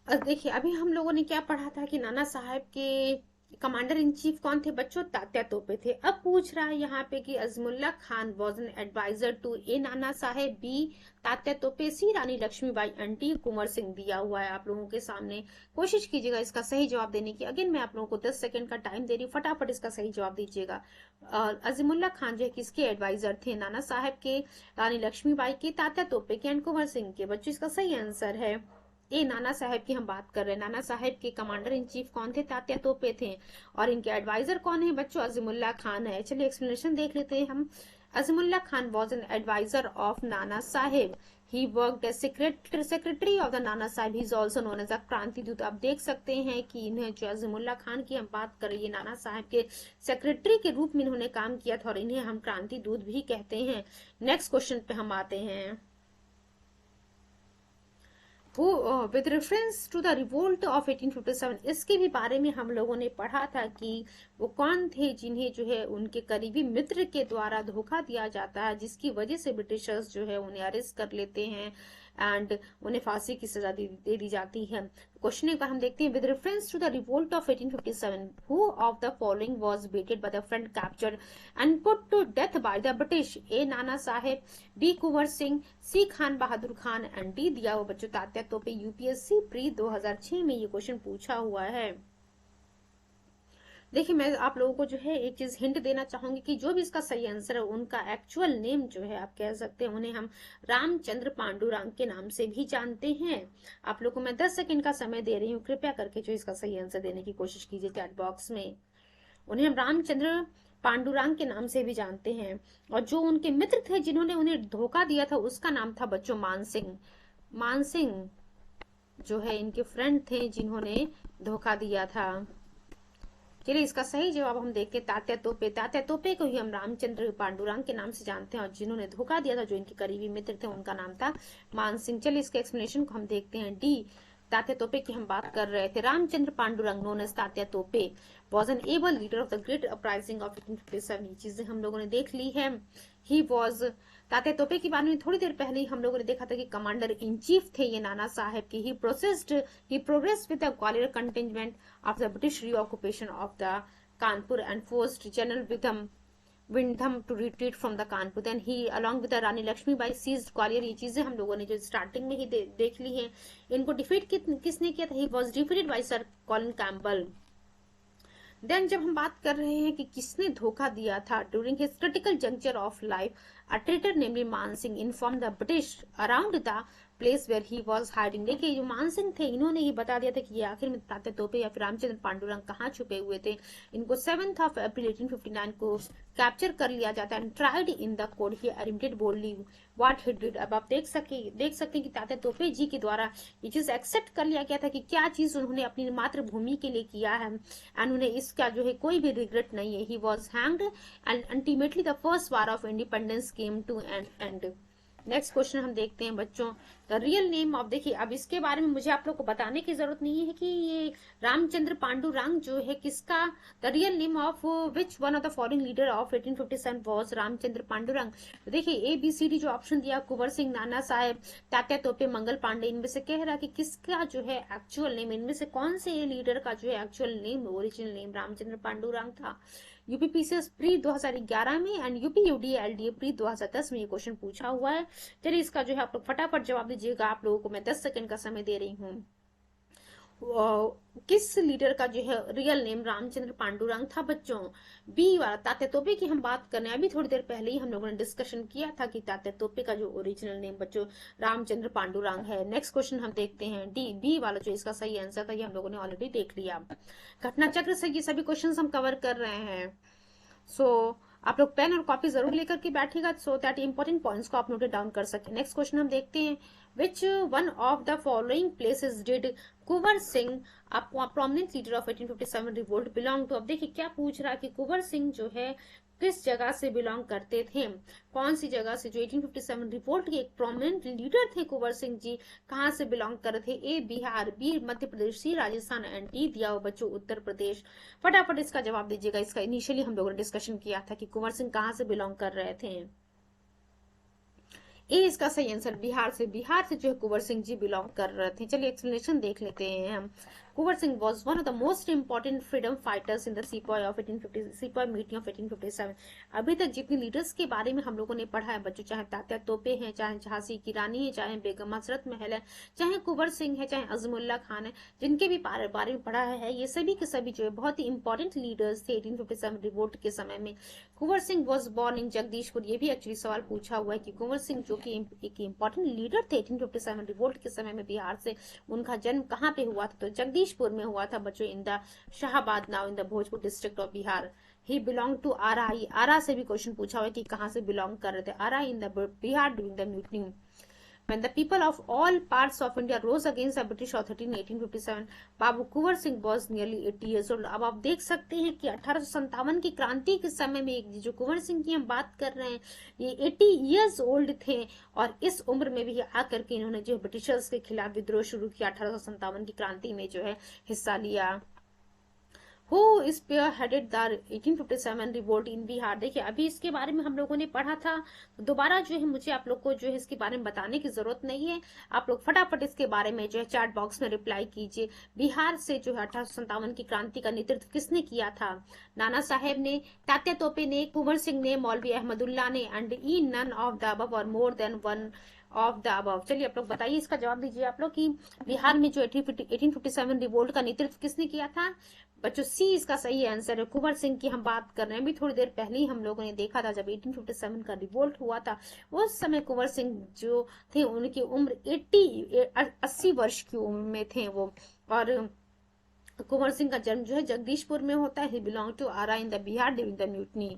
देखिए अभी हम लोगों ने क्या पढ़ा था कि नाना साहब के कमांडर इन चीफ कौन थे बच्चों? तात्या तोपे थे। अब पूछ रहा है यहाँ पे कि Azimullah Khan was an adviser to A Nana Saheb, B Tatya Tope, C Rani Lakshmibai and D Kunwar Singh. दिया हुआ है आप लोगों के सामने। कोशिश कीजिएगा इसका सही जवाब देने की। अगेन मैं आप लोगों को 10 सेकंड का टाइम दे रही हूँ, फटाफट इसका सही जवाब दीजिएगा। अजीमुल्ला खान जो है किसके एडवाइजर थे? नाना साहेब के, रानी लक्ष्मीबाई के, तात्या तोपे के एंड कुंवर सिंह के। बच्चों इसका सही आंसर है ए नाना साहेब की हम बात कर रहे हैं। नाना साहेब के कमांडर इन चीफ कौन थे? तात्या तोपे थे। और इनके एडवाइजर कौन है बच्चों? अजीमुल्ला खान है। चलिए एक्सप्लेनेशन देख लेते हैं हम। Azimullah Khan was an adviser of Nana Saheb. He worked as secretary of the Nana Saheb. He is also known as a kranti doot. आप देख सकते हैं कि इन्हें जो अजीमुल्ला खान की हम बात कर रही है, नाना साहेब के सेक्रेटरी के रूप में इन्होंने काम किया था और इन्हें हम क्रांति दूत भी कहते हैं। नेक्स्ट क्वेश्चन पे हम आते हैं। With reference to the revolt of 1857, इसके भी बारे में हम लोगों ने पढ़ा था कि वो कौन थे जिन्हें जो है उनके करीबी मित्र के द्वारा धोखा दिया जाता है, जिसकी वजह से ब्रिटिशर्स जो है उन्हें अरेस्ट कर लेते हैं एंड उन्हें फांसी की सजा दे दी जाती है। क्वेश्चन एक बार हम देखते हैं। With reference to the revolt of 1857, who of the following was betrayed by the friend captured and put to death by the British? A Nana Saheb, B Kunwar Singh, C Khan Bahadur Khan and D दिया हुआ बच्चों तात्या तोपे। यूपीएससी प्री 2006 में ये question पूछा हुआ है। देखिए मैं आप लोगों को जो है एक चीज हिंट देना चाहूंगी कि जो भी इसका सही आंसर है उनका एक्चुअल नेम जो है आप कह सकते हैं उन्हें हम रामचंद्र पांडुरंग के नाम से भी जानते हैं। आप लोगों को मैं 10 सेकंड का समय दे रही हूँ, कृपया करके जो इसका सही आंसर देने की कोशिश कीजिए चैट बॉक्स में। उन्हें हम रामचंद्र पांडुरंग के नाम से भी जानते हैं और जो उनके मित्र थे जिन्होंने उन्हें धोखा दिया था उसका नाम था बच्चों मानसिंह। मानसिंह जो है इनके फ्रेंड थे जिन्होंने धोखा दिया था। चलिए इसका सही जवाब हम देखते हैं तात्या तोपे। तात्या तोपे को ही हम रामचंद्र पांडुरंग के नाम से जानते हैं, और जिन्होंने धोखा दिया था, जो इनके करीबी मित्र थे, उनका नाम था मान सिंह। चलिए इसके एक्सप्लेनेशन को हम देखते हैं। डी, तात्या तोपे की हम बात कर रहे थे। रामचंद्र पांडुरंग नोन एज तात्या तोपे was an able leader of the great uprising of 1857। ये चीजें हम लोगों ने देख ली है। ही वॉज, तात्या तोपे के बारे में थोड़ी देर पहले ही हम लोगों ने देखा था कि कमांडर इन चीफ थे ये नाना साहेब की। He progressed with the Gwalior contingent of the British reoccupation of the Kanpur and forced general Windham to retreat from the Kanpur. Then he along with Rani Lakshmibai seized Gwalior. ये चीजें हम लोगों ने जो स्टार्टिंग में ही देख ली हैं। इनको डिफीट किसने किया था? He was defeated by sir Colin Campbell. Then जब हम बात कर रहे हैं कि किसने धोखा दिया था, during his critical juncture of life a traitor namely Man Singh inform the British around the place where he was hiding. देखिए जो मान सिंह थे, इन्होंने ही बता दिया था कि ये आखिर में तात्या तोपे या फिर रामचंद्र पांडुरंग कहाँ छुपे हुए थे। इनको 7 अप्रैल 1859 को कैप्चर कर लिया जाता है। Tried in the court he admitted boldly what he did. अब आप देख सकते हैं कि तात्या तोपे जी के द्वारा ये चीज एक्सेप्ट कर लिया गया था कि क्या चीज उन्होंने अपनी मातृभूमि के लिए किया है, एंड उन्हें इसका जो है कोई भी रिग्रेट नहीं है। He was hanged and ultimately the first war of independence came to an end. Next question हम देखते हैं बच्चों, द रियल नेम ऑफ, देखिए अब इसके बारे में मुझे आप लोग को बताने की जरूरत नहीं है कि ये रामचंद्र पांडुरंग जो है किसका, the real name of which one of the following leader of 1857 was Ramchandra Pandurang. तो देखिए ABCD जो ऑप्शन दिया, कुंवर सिंह, नाना साहेब, तात्या तोपे, मंगल पांडे, इनमें से कह रहा कि किसका जो है एक्चुअल नेम, इनमें से कौन से लीडर का जो है actual name, original name Ramchandra Pandurang था। यूपीपीसीएस प्री 2011 में एंड यूपी LDA प्री 2010 में ये क्वेश्चन पूछा हुआ है। चलिए इसका जो है आप लोग फटाफट जवाब दीजिएगा। आप लोगों को मैं 10 सेकंड का समय दे रही हूँ। किस लीडर का जो है रियल नेम रामचंद्र पांडुरंग था बच्चों? बी वाला, तात्या तोपे की हम बात कर रहे हैं। अभी थोड़ी देर पहले ही हम लोगों ने डिस्कशन किया था कि तात्या तोपे का जो ओरिजिनल नेम बच्चों रामचंद्र पांडुरंग है। नेक्स्ट क्वेश्चन हम देखते हैं। डी, बी वाला जो इसका सही आंसर था, ये हम लोगों ने ऑलरेडी देख लिया। घटना चक्र से ये सभी क्वेश्चन हम कवर कर रहे हैं। आप लोग पेन और कॉपी जरूर लेकर के बैठिएगा, सो दैट इंपॉर्टेंट पॉइंट्स को आप नोट डाउन कर सके। नेक्स्ट क्वेश्चन हम देखते हैं। Which one of the following places did Kunwar Singh, prominent leader of 1857 revolt, belong to? अब देखिए क्या पूछ रहा है कि कुंवर सिंह जो है किस जगह से बिलोंग करते थे, कौन सी जगह से, जो 1857 रिवोल्ट के एक प्रोमिनेंट लीडर थे कुंवर सिंह जी, कहां से बिलोंग कर रहे थे? A Bihar, B Madhya Pradesh, C Rajasthan, and D दिया हो बच्चों उत्तर प्रदेश। फटाफट इसका जवाब दीजिएगा। इसका इनिशियली हम लोगों ने डिस्कशन किया था कि कुंवर सिंह कहां से बिलोंग कर रहे थे। ए इसका सही आंसर बिहार से जो है कुंवर सिंह जी बिलोंग कर रहे थे। चलिए एक्सप्लेनेशन देख लेते हैं हम। Kunwar Singh was one of the most important freedom fighters in the sepoy of 1850 sepoy meeting of 1857। अभी तक जितनी लीडर्स के बारे में हम लोगों ने पढ़ा है बच्चों, चाहे तात्या तोपे हैं, चाहे झांसी की रानी है, चाहे बेगम हजरत महल है, चाहे कुंवर सिंह है, चाहे अजमुल्ला खान है, जिनके भी बारे में पढ़ा है, ये सभी के सभी जो है बहुत ही इंपॉर्टेंट लीडर्स थे 1857 रिवोल्ट के समय में। Kunwar Singh was born in Jagdishpur. ये भी एक्चुअली सवाल पूछा हुआ है कि कुंवर सिंह जो कि एक इंपॉर्टेंट लीडर थे 1857 रिवोल्ट के समय में बिहार से, उनका जन्म कहाँ पे हुआ था? तो जगदीशपुर में हुआ था बच्चों, in the Shahabad now in the Bhojpur district of Bihar. He belong to Ara. Ara से भी क्वेश्चन पूछा हुआ है कि कहाँ से बिलोंग कर रहे थे। Ara in the Bihar during the mutiny. When the people of all parts of India rose against the British authority in 1857, Babu Kunwar Singh was nearly 80 years old। अब आप देख सकते हैं कि 1857 की क्रांति के समय में जो कुंवर सिंह की हम बात कर रहे हैं, ये 80 years old थे, और इस उम्र में भी आकर के इन्होंने जो ब्रिटिशर्स के खिलाफ विद्रोह शुरू किया, 1857 की क्रांति में जो है हिस्सा लिया। Who spearheaded the 1857 revolt in Bihar? देखिए अभी इसके बारे में हम लोगों ने पढ़ा था, दोबारा जो है मुझे आप लोग को जो है इसके बारे में बताने की जरूरत नहीं है। आप लोग फटाफट इसके बारे में जो है चैट बॉक्स में रिप्लाई कीजिए। बिहार से जो है 1857 की क्रांति का नेतृत्व किसने किया था? नाना साहेब ने, तात्या तोपे ने, कुंवर सिंह ने, मौलवी अहमदुल्ला ने, and E none of the above or more than one of the above. चलिए आप लोग बताइए, इसका जवाब दीजिए आप लोग कि बिहार में जो 1857 रिवोल्ट का नेतृत्व किसने किया था? बच्चों सी इसका सही आंसर है। कुंवर सिंह की हम बात कर रहे हैं। अभी थोड़ी देर पहले ही हम लोगों ने देखा था जब 1857 का रिवोल्ट हुआ था, उस समय कुंवर सिंह जो थे उनकी उम्र 80 वर्ष की उम्र में थे वो। और कुंवर सिंह का जन्म जो है जगदीशपुर में होता है। He belong to Ara in the Bihar during the mutiny.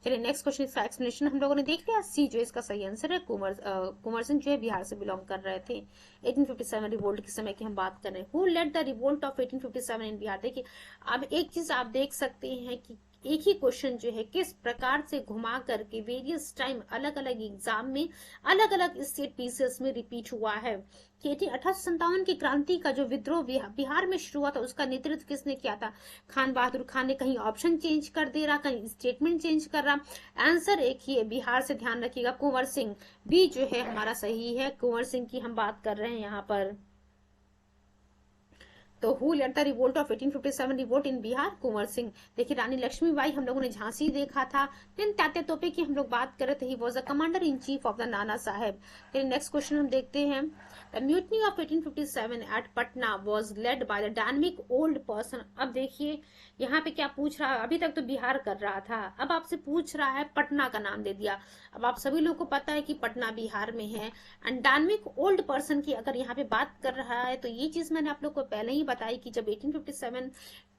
चलिए नेक्स्ट क्वेश्चन, इसका एक्सप्लेनेशन हम लोगों ने देख लिया। सी जो इसका सही आंसर है, कुंवर सिंह जो है बिहार से बिलोंग कर रहे थे। 1857 रिवोल्ट के समय की हम बात कर रहे हैं। Who led the revolt of 1857 in Bihar. देखिए अब एक चीज आप देख सकते हैं कि एक ही क्वेश्चन जो है किस प्रकार से घुमा करके वेरियस टाइम अलग अलग एग्जाम में अलग अलग स्टेट पीसेस में रिपीट हुआ है कि 1857 की क्रांति का जो विद्रोह बिहार में शुरू हुआ था उसका नेतृत्व किसने किया था। खान बहादुर खान ने कहीं ऑप्शन चेंज कर दे रहा, कहीं स्टेटमेंट चेंज कर रहा। आंसर एक ही है, बिहार से ध्यान रखिएगा, कुंवर सिंह। बी जो है हमारा सही है, कुंवर सिंह की हम बात कर रहे हैं यहाँ पर। तो who led the revolt of 1857 revolt in Bihar, Kunwar Singh. देखिए रानी लक्ष्मीबाई हम लोगों ने झांसी देखा था। देन तात्या तोपे की हम लोग बात कर रहे थे, he was the commander in chief of the Nana Sahib. फिर नेक्स्ट क्वेश्चन हम देखते हैं। The mutiny of 1857 at Patna was led by the dynamic old person. अब देखिए यहाँ पे क्या पूछ रहा है, अभी तक तो बिहार कर रहा था, अब आपसे पूछ रहा है पटना का नाम दे दिया। अब आप सभी लोगों को पता है कि पटना बिहार में है। एंड डायनामिक ओल्ड पर्सन की अगर यहाँ पे बात कर रहा है तो ये चीज मैंने आप लोग को पहले ही बताई कि जब 1857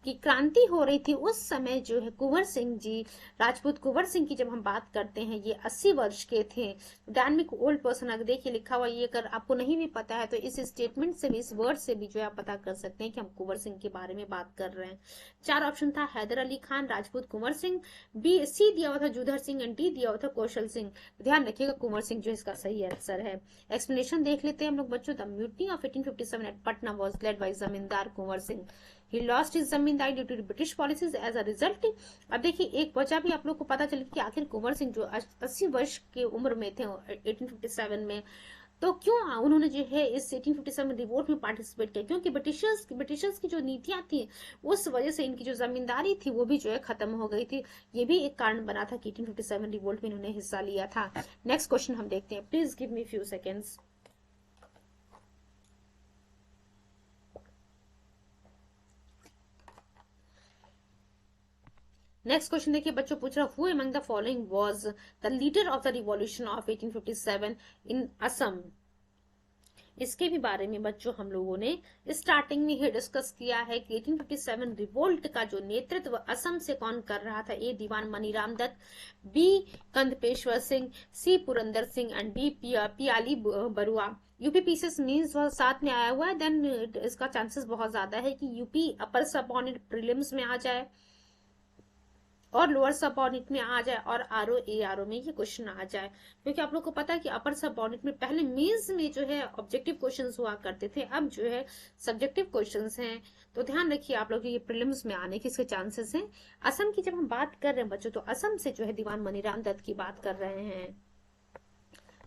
की क्रांति हो रही थी उस समय जो है कुंवर सिंह जी, राजपूत कुंवर सिंह की जब हम बात करते हैं ये 80 वर्ष के थे। डायनामिक ओल्ड पर्सन अगर देखिए लिखा हुआ, ये अगर आपको नहीं भी पता है तो इस स्टेटमेंट से भी, इस वर्ड से भी जो है आप पता कर सकते हैं कि हम कुंवर सिंह के बारे में बात कर रहे हैं। चार ऑप्शन था, हैदर अली खान, राजपूत कुंवर सिंह, बी सी दिया हुआ था जूधर सिंह, एंड डी दिया हुआ था कौशल सिंह। ध्यान रखिएगा कुंवर सिंह जो इसका सही आंसर है। एक्सप्लेनेशन देख लेते हैं हम लोग बच्चों। The mutiny of 1857 at Patna was led by zamindar Kunwar Singh. He lost his zamindari due to British policies as a result. अब देखिए एक वजह भी आप लोग को पता चली कि आखिर कुंवर सिंह जो 80 वर्ष की उम्र में थे 1857 में, तो क्यों उन्होंने जो है इस 1857 रिवोल्ट में पार्टिसिपेट किया, क्योंकि ब्रिटिशर्स की जो नीतियां थी उस वजह से इनकी जो जमींदारी थी वो भी जो है खत्म हो गई थी। ये भी एक कारण बना था कि 1857 रिवोल्ट में इन्होंने हिस्सा लिया था। नेक्स्ट क्वेश्चन हम देखते हैं, please give me few seconds. Next question देखिए बच्चों, पूछ रहा who among the following was the leader of the revolution of 1857 इन असम। इसके भी बारे में बच्चों हम लोगों ने स्टार्टिंग में ही डिस्कस किया है कि 1857 रिवोल्ट का जो नेतृत्व असम से कौन कर रहा था। A Diwan Maniram Dutt, B Kandarpeshwar Singh, C Purandar Singh, and D Piyali Barua. UP PCS means साथ में आया हुआ है, देन इसका चांसेस बहुत ज्यादा है कि यूपी अपर सबऑर्डिनेट प्रीलिम्स में आ जाए और लोअर सबऑर्डिनेट में आ जाए और आरओ ए आरओ में ये क्वेश्चन आ जाए, क्योंकि आप लोग को पता है कि अपर सबऑर्डिनेट में पहले मेंस में जो है ऑब्जेक्टिव क्वेश्चंस हुआ करते थे, अब जो है सब्जेक्टिव क्वेश्चंस हैं। तो ध्यान रखिए आप लोग ये प्रीलिम्स में आने के इसके चांसेस हैं। असम की जब हम बात कर रहे हैं बच्चों तो असम से जो है दीवान मनीराम दत्त की बात कर रहे हैं।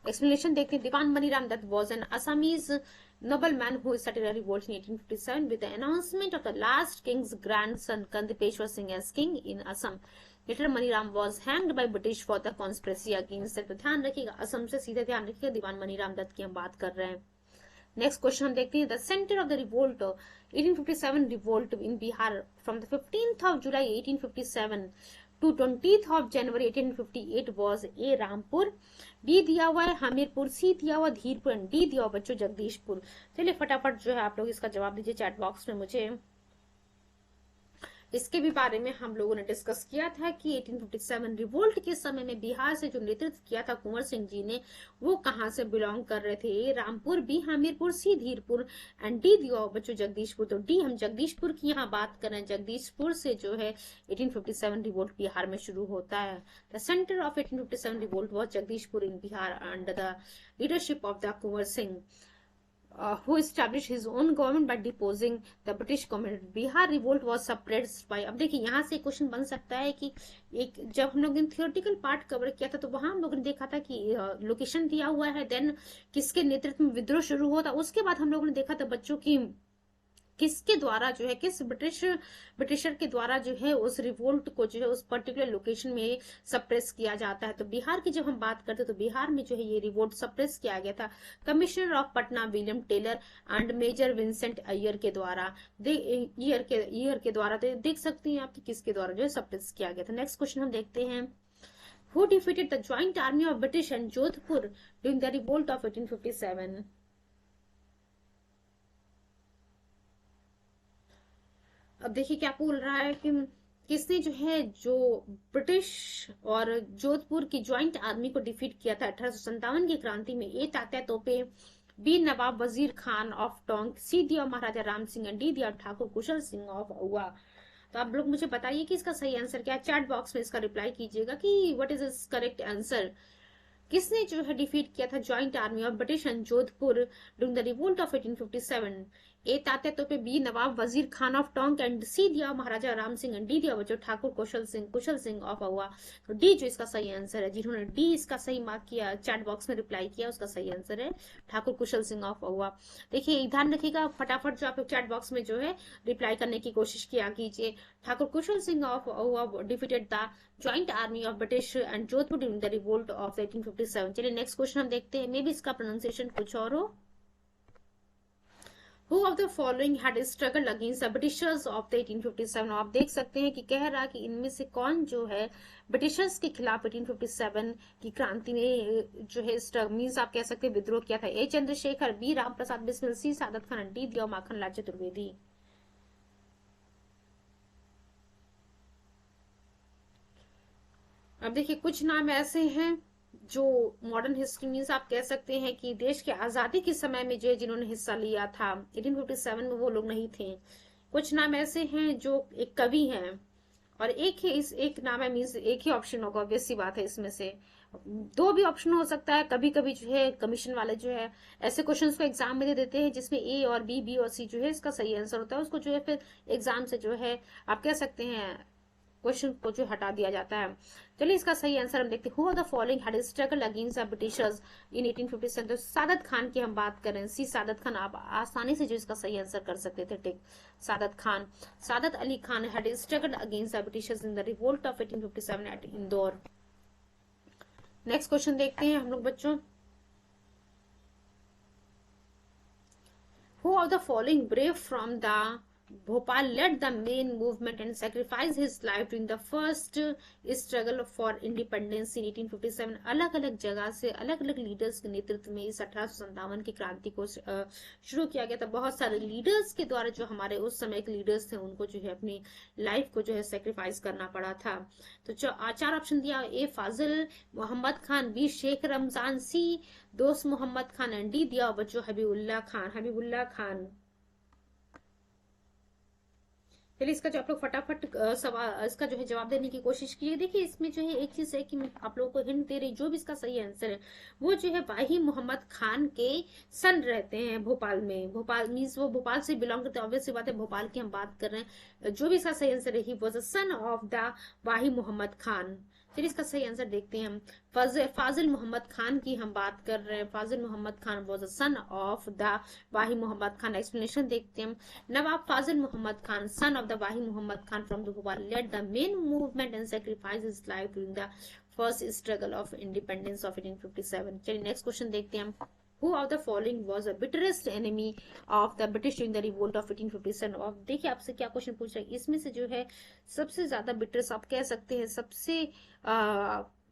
एक्सप्लेनेशन देखते हैं। दीवान Maniram Dutt was an Assamese nobleman who started a revolt in 1857 with the announcement of the last king's grandson Kandipeshwar Singh as king in Assam. Later Maniram was hanged by British for the conspiracy against it. तो ध्यान रखिएगा असम से सीधे ध्यान रखिएगा दीवान मनीराम दत्त की हम बात कर रहे हैं। नेक्स्ट क्वेश्चन हम देखते हैं। The centre of the revolt 1857 revolt in Bihar from the 15th of July 1857 to 20th of January 1858 was A Rampur, B दिया हुआ है हमीरपुर, सी दिया हुआ धीरपुर, डी दिया हुआ बच्चों जगदीशपुर। चलिए फटाफट जो है आप लोग इसका जवाब दीजिए चैट बॉक्स में मुझे। इसके भी बारे में हम लोगों ने डिस्कस किया था कि 1857 रिवोल्ट के समय में बिहार से जो नेतृत्व किया था कुंवर सिंह जी ने, वो कहां से बिलोंग कर रहे थे। A Rampur, B Hamirpur, C Dhirpur, and D दिया बच्चों जगदीशपुर। तो डी हम जगदीशपुर की यहाँ बात कर रहे हैं। जगदीशपुर से जो है 1857 रिवोल्ट बिहार में शुरू होता है। The centre of 1857 revolt was Jagdishpur in Bihar under the leadership of the Kunwar Singh who established his own government by deposing the British government. Bihar revolt was suppressed by। अब देखिए यहाँ से क्वेश्चन बन सकता है कि एक जब हम लोग ने थियोरेटिकल पार्ट कवर किया था तो वहां हम लोग ने देखा था कि लोकेशन दिया हुआ है, देन किसके नेतृत्व में विद्रोह शुरू हुआ था। उसके बाद हम लोगों ने देखा था बच्चों की किसके द्वारा जो है, किस ब्रिटिशर के द्वारा जो है उस रिवोल्ट को जो है उस पर्टिकुलर लोकेशन में सप्रेस किया जाता है। तो बिहार की जब हम बात करते हैं तो बिहार में जो है ये रिवोल्ट सप्रेस किया गया था commissioner of Patna William Taylor and major Vincent Eyre के द्वारा। ईयर के द्वारा तो देख सकते हैं आप कि किसके द्वारा जो है सप्रेस किया गया था। नेक्स्ट क्वेश्चन हम देखते हैं। Who defeated the joint army of British and Jodhpur during the revolt of 1857? अब देखिए क्या बोल रहा है कि किसने जो है जो ब्रिटिश और जोधपुर की ज्वाइंट आर्मी को डिफीट किया था 1857 की क्रांति में? ए तात्या तोपे, B Nawab Wazir Khan of Tonk, सी दिया महाराजा राम सिंह एंड डी दिया ठाकुर कुशल सिंह ऑफ अहुआ। तो आप लोग मुझे बताइए कि इसका सही आंसर क्या है। चैट बॉक्स में इसका रिप्लाई कीजिएगा कि what is is correct answer. किसने जो है डिफीट किया था joint army of British and Jodhpur during the revolt of 1857? ए तात्या तोपे, B Nawab Wazir Khan of Tonk and सी दिया महाराजा राम सिंह एंड डी दिया बच्चों ठाकुर कुशल सिंह ऑफ अहुआ। तो डी जो इसका सही आंसर है, जिन्होंने डी इसका सही मार्क किया, चैट बॉक्स में रिप्लाई किया, उसका सही आंसर है ठाकुर कुशल सिंह ऑफ अहुआ। देखिए ध्यान रखिएगा, फटाफट जो आप चैट बॉक्स में जो है रिप्लाई करने की कोशिश किया कीजिए। Thakur Kushal Singh of Ahuwa defeated the joint army of British and Jodhpur during the revolt of 1857। चलिए नेक्स्ट क्वेश्चन हम देखते हैं, मे बी इसका प्रोनाउंसिएशन कुछ और हो। Who of the following had struggled against the Britishers of the 1857? आप देख सकते हैं कि कह रहा कि इनमें से कौन जो है ब्रिटिशर्स के खिलाफ 1857 की क्रांति में जो है मीन्स आप कह सकते हैं विद्रोह किया था। ए चंद्रशेखर, बी राम प्रसाद बिस्मिल, सी सादत खान, डी दिया माखन लाल चतुर्वेदी। अब देखिए कुछ नाम ऐसे हैं जो मॉडर्न हिस्ट्री मीन्स आप कह सकते हैं कि देश के आजादी के समय में जो है जिन्होंने हिस्सा लिया था 1857 में, वो लोग नहीं थे। कुछ नाम ऐसे हैं जो एक कवि हैं, और एक नाम है मीन्स एक ही ऑप्शन होगा, ऑब्वियस सी बात है। इसमें से दो भी ऑप्शन हो सकता है। कभी कभी जो है कमीशन वाले जो है ऐसे क्वेश्चंस को एग्जाम में दे देते हैं जिसमें ए और बी और सी जो है इसका सही आंसर होता है, उसको जो है फिर एग्जाम से जो है आप कह सकते हैं क्वेश्चन को जो हटा दिया जाता है। चलिए इसका सही आंसर हम देखते हैं। Who are the following had struggle against the Britishers in 1857? तो सादत खान की हम बात करें, सी सादत खान, आप आसानी से जो इसका सही आंसर कर सकते थे, tick Saadat Khan. Saadat Ali Khan had struggle against the Britishers in the revolt of 1857 at Indore. Next question देखते हैं हम लोग बच्चों। Who of the following brave from the Bhopal led the main movement and sacrificed his life during the first struggle for independence in 1857? अलग अलग जगह से अलग अलग लीडर्स के नेतृत्व में इस 1857 की क्रांति को शुरू किया गया था। बहुत सारे लीडर्स के द्वारा जो हमारे उस समय के लीडर्स थे उनको जो है अपनी लाइफ को जो है सेक्रीफाइस करना पड़ा था। तो चार ऑप्शन दिया, ए फाजिल मोहम्मद खान, बी शेख रमजान, सी दोस्त मोहम्मद खान एंड डी दिया बच्चों हबीबुल्लाह खान। चलिए इसका जो आप लोग फटाफट सवाल इसका जो है जवाब देने की कोशिश कीजिए। देखिए इसमें जो है एक चीज है कि मैं आप लोगों को हिंट दे रही, जो भी इसका सही आंसर है वो जो है वाही मोहम्मद खान के सन रहते हैं भोपाल में। भोपाल मीन्स वो भोपाल से बिलोंग करते हैं, ऑब्वियस सी बात है भोपाल की हम बात कर रहे हैं। जो भी इसका सही आंसर है, he was a son of the Wahi Mohammad Khan. चलिए इसका सही आंसर देखते हैं हम। फाजिल मोहम्मद खान की हम बात कर रहे हैं। Fazil Mohammad Khan was a son of the Wahi Mohammad Khan. Explanation देखते हैं हम। Nawab Fazil Mohammad Khan, son of the Wahi Mohammad Khan from the Bhopal, led the main movement and sacrifice his life during the first struggle of independence of 1857। चलिए नेक्स्ट क्वेश्चन देखते हैं हम। Who of the following was the bitterest enemy of the British during the revolt of 1857? और देखिए आपसे क्या question पूछ रहा है, इसमें से जो है सबसे ज्यादा बिटरस आप कह सकते हैं, सबसे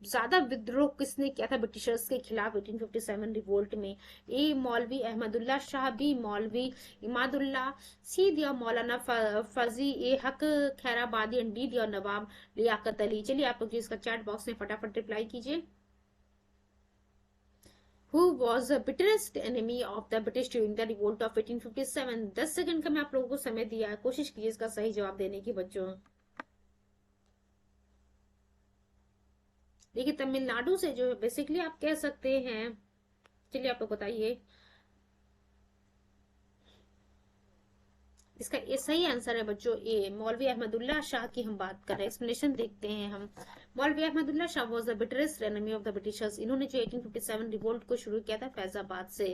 ज्यादा विद्रोह किसने किया था ब्रिटिशर्स के खिलाफ 1857 रिवोल्ट में? ए मौलवी अहमदुल्ला शाह, बी मौलवी इमादुल्ला, सी दिया मौलाना फजी ए हक खैराबादी एंड डी दिया नवाब लियाकत अली। चलिए आप लोग इसका चैट बॉक्स में फटाफट रिप्लाई कीजिए। Who was the bitterest enemy of the British during the revolt of 1857? 10 second का मैं आप लोगों को समय दिया है, कोशिश कीजिए इसका सही जवाब देने की बच्चों। देखिए तमिलनाडु से जो बेसिकली आप कह सकते हैं। चलिए आप लोग बताइए इसका ये सही आंसर है बच्चों ए मौलवी अहमदुल्ला शाह की हम बात कर रहे हैं। एक्सप्लेनेशन देखते हैं हम। Maulvi Ahmadullah Shah was the bitterest enemy of the Britishers. इन्होंने जो 1857 रिवोल्ट को शुरू किया था फैजाबाद से।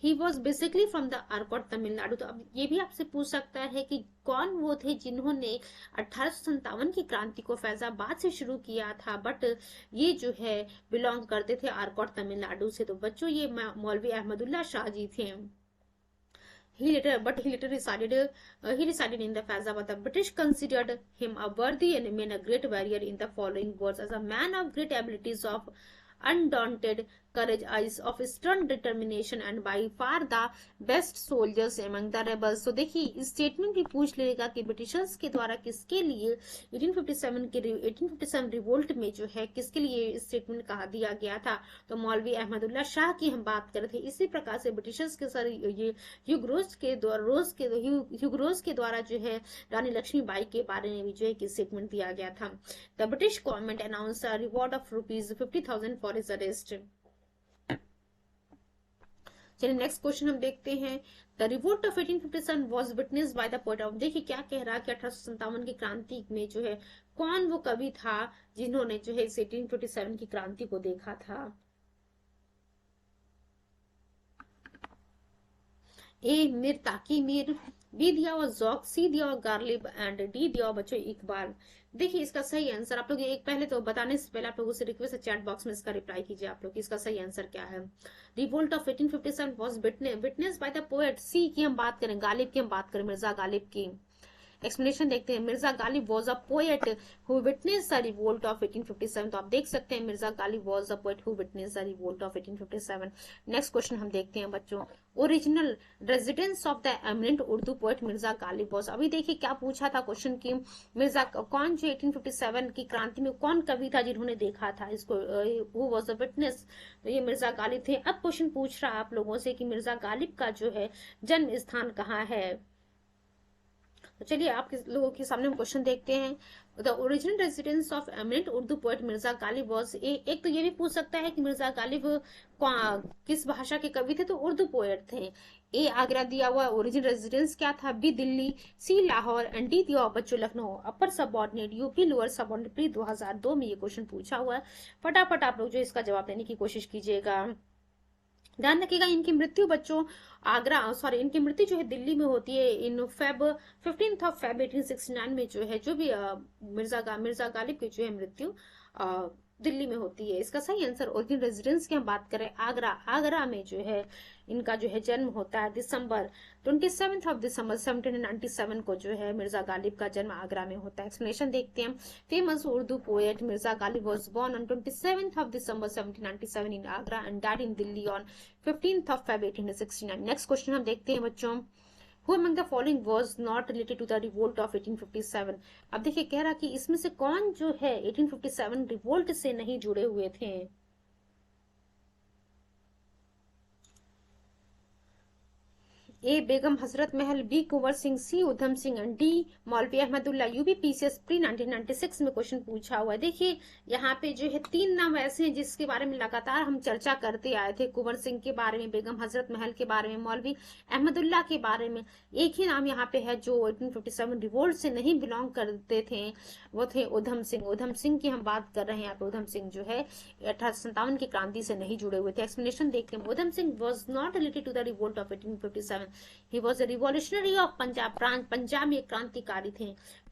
He was basically from the Arcot Tamil Nadu. तो अब ये भी आपसे पूछ सकता है कि कौन वो थे जिन्होंने 1857 की क्रांति को फैजाबाद से शुरू किया था, बट ये जो है बिलोंग करते थे आरकोट तमिलनाडु से। तो बच्चों ये मौलवी अहमदुल्ला शाह जी थे। He later resided in the Faizabad. The British considered him a worthy enemy and a great warrior in the following words: as a man of great abilities, of undaunted courage eyes of stern determination and by far the best soldiers among the rebels। तो देखिए इस statement भी पूछ लेगा कि Britishers के द्वारा किसके लिए 1857 रिवोल्ट में जो है किसके लिए स्टेटमेंट कहा दिया गया था। तो मौलवी अहमदुल्ला शाह की हम बात कर रहे थे। इसी प्रकार से ब्रिटिशर्स के सर ये ह्यूग्रोज के द्वारा जो है रानी लक्ष्मीबाई के बारे में भी जो है स्टेटमेंट दिया गया था। The British government announce a reward of ₹50,000 for his arrest. चलिए नेक्स्ट क्वेश्चन हम देखते हैं। The revolt of 1857 was witnessed bye the poet of. देखिए क्या कह रहा है कि 1857 की क्रांति में जो है कौन वो कवि था जिन्होंने जो है इस 1857 की क्रांति को देखा था। ए मीर ताकी मीर, बी दिया हुआ जौक, सी दिया हुआ गार्लिब एंड डी दिया हुआ बच्चों इकबाल। देखिए इसका सही आंसर आप लोग एक पहले तो बताने से पहले आप लोगों से रिक्वेस्ट है चैट बॉक्स में इसका रिप्लाई कीजिए आप लोग इसका सही आंसर क्या है। Revolt of 1857 was witness by the poet. C की हम बात करें, गालिब की हम बात करें, मिर्जा गालिब की। एक्सप्लेनेशन देखते हैं। Mirza Ghalib was a poet who witnessed the revolt of 1857। तो आप देख सकते हैं Mirza Ghalib was a poet who witnessed the revolt of 1857। Next question हम देखते हैं बच्चों। Original residence of the eminent Urdu poet Mirza Ghalib was. अभी देखिए क्या पूछा था क्वेश्चन की मिर्जा कौन जो 1857 की क्रांति में कौन कवि था जिन्होंने देखा था इसको, हु वाज अ विटनेस। तो ये मिर्जा गालिब थे। अब क्वेश्चन पूछ रहा है आप लोगों से कि मिर्जा गालिब का जो है जन्म स्थान कहाँ है। तो चलिए आप लोगों के सामने हम क्वेश्चन देखते हैं। The original residence of eminent Urdu poet Mirza Ghalib was. एक तो ये भी पूछ सकता है कि मिर्जा गालिब किस भाषा के कवि थे, तो उर्दू पोएट थे। ए आगरा दिया हुआ ओरिजिनल रेजिडेंस क्या था, B Delhi, C Lahore and D दिया हुआ बच्चों Lucknow. Upper subordinate UP, lower subordinate pre 2002 में ये क्वेश्चन पूछा हुआ है। फटाफट आप लोग जो इसका जवाब देने की कोशिश कीजिएगा। ध्यान रखिएगा इनकी मृत्यु बच्चों इनकी मृत्यु जो है दिल्ली में होती है इन 15th of Feb 1869 में जो है जो भी मिर्जा गालिब की जो है मृत्यु दिल्ली में होती है। इसका सही आंसर ओरिजिनल रेजिडेंस की हम बात करें आगरा में जो है इनका जो है जन्म होता है 27 दिसंबर 1797 को जो है मिर्जा गालिब का जन्म आगरा में होता है। एक्सप्लेनेशन देखते हैं। Famous Urdu poet Mirza Ghalib was born on 27 December 1797 in Agra and died in Delhi on 15th of Feb 1869। Next question हम देखते हैं बच्चों। Who among the following was not related to the revolt of 1857। अब देखिए कह रहा कि इसमें से कौन जो है 1857 रिवोल्ट से नहीं जुड़े हुए थे। ए Begum Hazrat Mahal, B Kunwar Singh, C Udham Singh and D Maulvi Ahmadullah. यूबीपीसीएस pre 1996 में क्वेश्चन पूछा हुआ है। देखिए यहाँ पे जो है 3 नाम ऐसे हैं जिसके बारे में लगातार हम चर्चा करते आए थे। कुंवर सिंह के बारे में, बेगम हजरत महल के बारे में, मौलवी अहमदुल्ला के बारे में। एक ही नाम यहाँ पे है जो 1857 रिवोल्ट से नहीं बिलोंग करते थे, वो थे उधम सिंह। उधम सिंह की हम बात कर रहे हैं यहाँ पे। उधम सिंह जो है 1857 की क्रांति से नहीं जुड़े हुए थे। एक्सप्लेनेशन देखते हैं। Udham Singh was not related to the revolt of 1857। He was a revolutionary of Punjab branch. Punjab में क्रांतिकारी थे।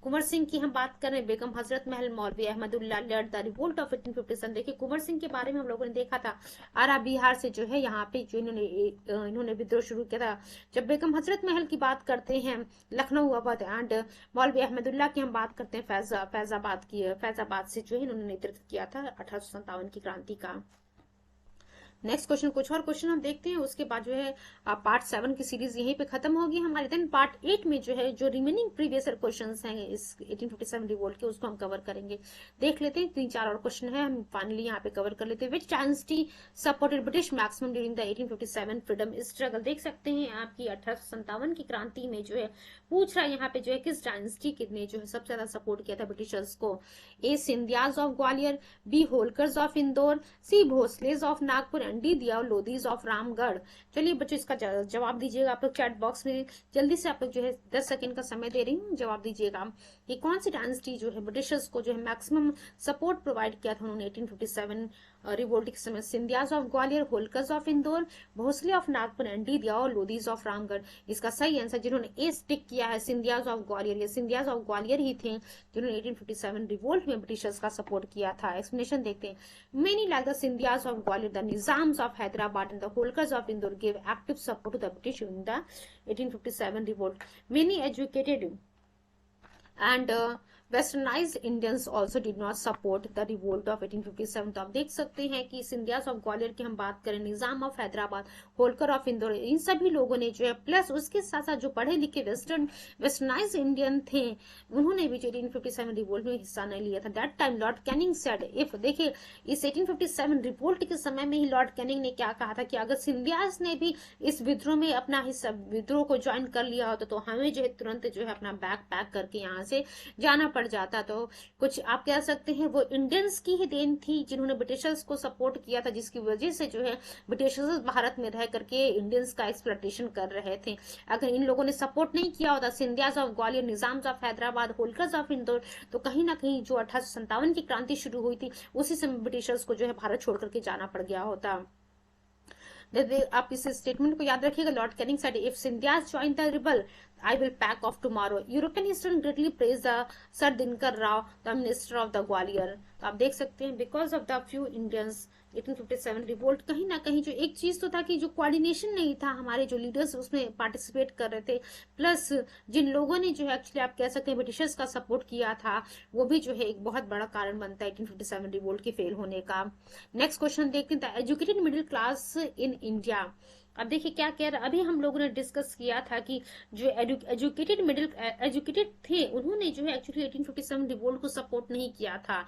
कुंवर सिंह की हम बात करें, बेगम Hazrat Mahal, Maulvi Ahmadullah led the revolt of 1857। देखिए कुंवर सिंह के बारे में हम लोगों ने देखा था आरा बिहार से जो है यहाँ पे जो इन्होंने विद्रोह शुरू किया था। जब बेगम हजरत महल की बात करते हैं लखनऊ अवध एंड मौलवी अहमदुल्ला की हम बात करते हैं फैजाबाद से जो है इन्होंने नेतृत्व किया था 1857 की क्रांति का। नेक्स्ट क्वेश्चन, कुछ और क्वेश्चन हम देखते हैं, उसके बाद जो है पार्ट 7 की सीरीज यहीं पे खत्म होगी हमारी। देन पार्ट 8 में जो है जो रिमेनिंग प्रीवियस ईयर क्वेश्चंस हैं इस 1857 रिवोल्ट के उसको हम कवर करेंगे। देख लेते हैं 3-4 और क्वेश्चन है हम फाइनली यहाँ पे कवर कर लेते हैं। विच dynasty supported British maximum during the 1857 freedom struggle. देख सकते हैं आपकी 1857 की क्रांति में जो है पूछ रहा है यहाँ पे जो है किस डायनेस्टी ने जो है सबसे ज्यादा सपोर्ट किया था ब्रिटिशर्स को। A Scindias of Gwalior, B Holkars of Indore, C Bhonsles of Nagpur and D दिया लोधीज ऑफ रामगढ़। चलिए बच्चों इसका जवाब दीजिएगा आप लोग चैट बॉक्स में। जल्दी से आप लोग जो है 10 सेकंड का समय दे रही हूँ, जवाब दीजिएगा कि कौन सी डायनेस्टी जो है ब्रिटिशर्स को जो है मैक्सिमम सपोर्ट प्रोवाइड किया था उन्होंने 1857 रिवोल्ट के समय। Scindias of Gwalior, Holkars of Indore, Bhonsle of Nagpur and D दिया और लोधीज ऑफ रामगढ़। इसका सही आंसर जिन्होंने ए स्टिक किया है सिंधियाज ऑफ ग्वालियर। ये सिंधियाज ऑफ ग्वालियर ही थे जिन्होंने 1857 रिवोल्ट में ब्रिटिशर्स का सपोर्ट किया था। एक्सप्लेनेशन देखते हैं। Many like the Scindias of Gwalior, the Nizams of Hyderabad and the Holkars of Indore gave active support to the British in the 1857 revolt. Many educated and westernised Indians also did not support the revolt of 1857। तो आप देख सकते हैं कि सिंधियास of Gwalior की हम बात करें, निजाम ऑफ हैदराबाद, होलकर ऑफ इंदौर, इन सभी लोगों ने जो है, प्लस उसके साथ साथ जो पढ़े लिखे वेस्टर्नाइज इंडियन थे, उन्होंने भी जो 1857 रिवोल्ट में हिस्सा नहीं लिया था। That time Lord Canning said, if देखिए इस 1857 रिवोल्ट के समय में ही लॉर्ड कैनिंग ने क्या कहा था कि अगर सिंधियास ने भी इस विद्रोह में अपना हिस्सा, विद्रोह को ज्वाइन कर लिया होता तो हमें जो है तुरंत जो है अपना बैग पैक करके यहाँ से जाना पड़ जाता। तो कुछ आप कह सकते हैं वो इंडियंस की ही देन थी जिन्होंने ब्रिटिशर्स को सपोर्ट किया था, जिसकी वजह से जो है ब्रिटिशर्स भारत में रह करके इंडियंस का एक्सप्लॉयटेशन कर रहे थे। अगर इन लोगों ने सपोर्ट नहीं किया होता, Scindias of Gwalior, Nizam of Hyderabad, Holkars of Indore, तो कहीं ना कहीं जो 1857 की क्रांति शुरू हुई थी उसी समय ब्रिटिशर्स को जो है भारत छोड़ करके जाना पड़ गया होता। आप इस स्टेटमेंट को याद रखिएगा। Lord Canning said, if Scindias join the rebel I will pack off tomorrow. European historian greatly praised the Sir Dinkar Rao, the minister of the Gwalior. तो आप देख सकते हैं because of the few Indians 1857 revolt, कहीं ना कहीं जो एक चीज तो था कि जो कोऑर्डिनेशन नहीं था, हमारे जो लीडर्स उसमें पार्टिसिपेट कर रहे थे, प्लस जिन लोगों ने जो है एक्चुअली आप कह सकते हैं ब्रिटिशर्स का सपोर्ट किया था, वो भी जो है एक बहुत बड़ा कारण बनता है 1857 रिवोल्ट के फेल होने का। नेक्स्ट क्वेश्चन देखते हैं, the educated middle class in India. अब देखिए क्या कह रहा, अभी हम लोगों ने डिस्कस किया था कि जो एजुकेटेड थे उन्होंने जो है एक्चुअली 1857 रिवोल्ट को सपोर्ट नहीं किया था।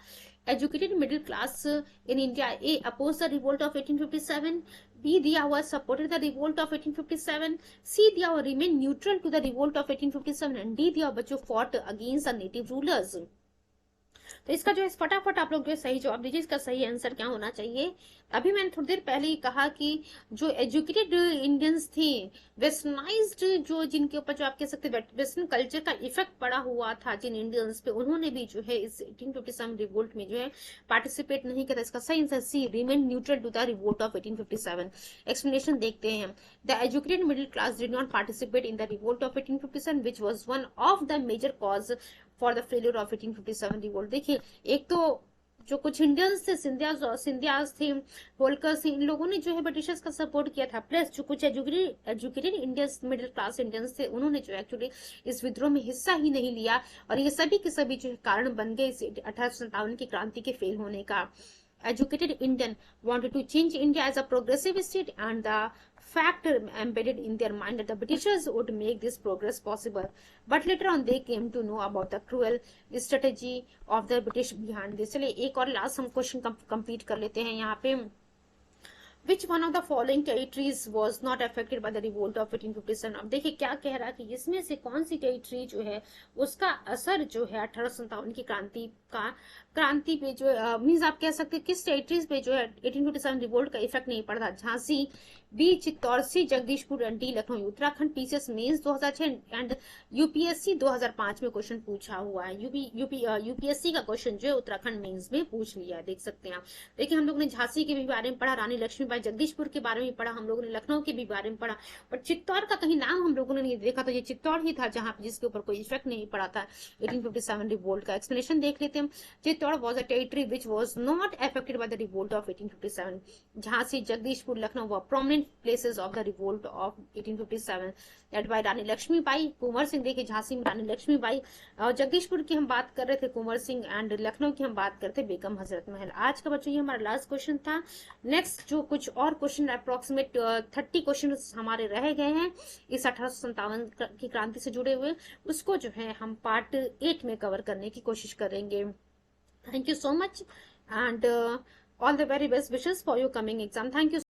Educated middle class in India, A oppose the revolt of 1857, B दिया हुआ supported the revolt of 1857, C दिया हुआ remain neutral to the revolt of 1857 and D दिया हुआ बच्चों fought against the native rulers. तो इसका जो है फटाफट आप लोग जो सही जवाब दीजिए, इसका सही आंसर क्या होना चाहिए। अभी मैंने थोड़ी देर पहले ही कहा कि जो एजुकेटेड इंडियंस थे, वेस्टर्नाइज्ड जो जिनके ऊपर जो आप कह सकते हैं वेस्टर्न कल्चर का इफेक्ट पड़ा हुआ था जिन इंडियंस पे, उन्होंने भी जो है इस 1857 रिवोल्ट में जो है पार्टिसिपेट नहीं किया। इसका सही answer C, remain neutral to the revolt of 1857। Explanation देखते हैं। The educated middle class did not participate in the revolt of 1857 which was one of the major cause for the failure of 1857 revolt. देखिए एक तो जो कुछ Indians थे, सिंधियाज थे, होलकर्स थे, इन लोगों ने जो है ब्रिटिशर्स का सपोर्ट किया था, प्लस जो कुछ educated Indians, middle class Indians थे, उन्होंने जो एक्चुअली इस विद्रोह में हिस्सा ही नहीं लिया, और ये सभी के सभी जो कारण बन गए इस 1857 की क्रांति के फेल होने का। Educated Indian wanted to change India as a progressive state, and the fact embedded in their mind that the Britishers would make this progress possible. But later on they came to know about the cruel strategy of the British behind this. चलिए एक और last हम question complete कर लेते हैं यहाँ पे। Which one of the following territories was not affected by the revolt of 1857? अब देखिए क्या कह रहा है कि इसमें से कौन सी टेरिटरी जो है उसका असर जो है 1857 की क्रांति पे जो मीन्स आप कह सकते हैं किस टेरिटरीज पे जो है 1857 रिवोल्ट का इफेक्ट नहीं पड़ा था। Jhansi, B Chittor, C Jagdishpur and D Lucknow. Uttarakhand PCS mains 2006 and UPSC 2005 में क्वेश्चन पूछा हुआ है। यूपीएससी का क्वेश्चन जो है उत्तराखंड मेंस में पूछ लिया है, देख सकते हैं आप। देखिए हम लोग ने झांसी के भी बारे में पढ़ा, रानी लक्ष्मीबाई, जगदीशपुर के बारे में पढ़ा, हम लोगों ने लखनऊ के भी बारे में पढ़ा, पर चित्तौड़ का कहीं नाम हम लोगों ने नहीं देखा, तो ये चित्तौड़ ही था जहां जिसके ऊपर कोई इफेक्ट नहीं पड़ा था 1857 रिवोल्ट का। एक्सप्लेनेशन देख लेते हैं। Chittor was a territory which was not affected by the revolt of 1857. Jhansi, Jagdishpur, Lucknow were prominent places of the revolt of 1857 led by रानी लक्ष्मीबाई, कुंवर सिंह। देखिए झांसी में रानी लक्ष्मीबाई, और जगदीशपुर की हम बात कर रहे थे कुंवर सिंह, एंड लखनऊ की हम बात करते बेगम हजरत महल। आज का बच्चों ये हमारा लास्ट क्वेश्चन था। नेक्स्ट जो कुछ और क्वेश्चन अप्रोक्सीमेट 30 क्वेश्चन हमारे रह गए हैं इस 1857 की क्रांति से जुड़े हुए, उसको जो है हम पार्ट 8 में कवर करने की कोशिश करेंगे। Thank you so much, and all the very best wishes for your coming exam. Thank you.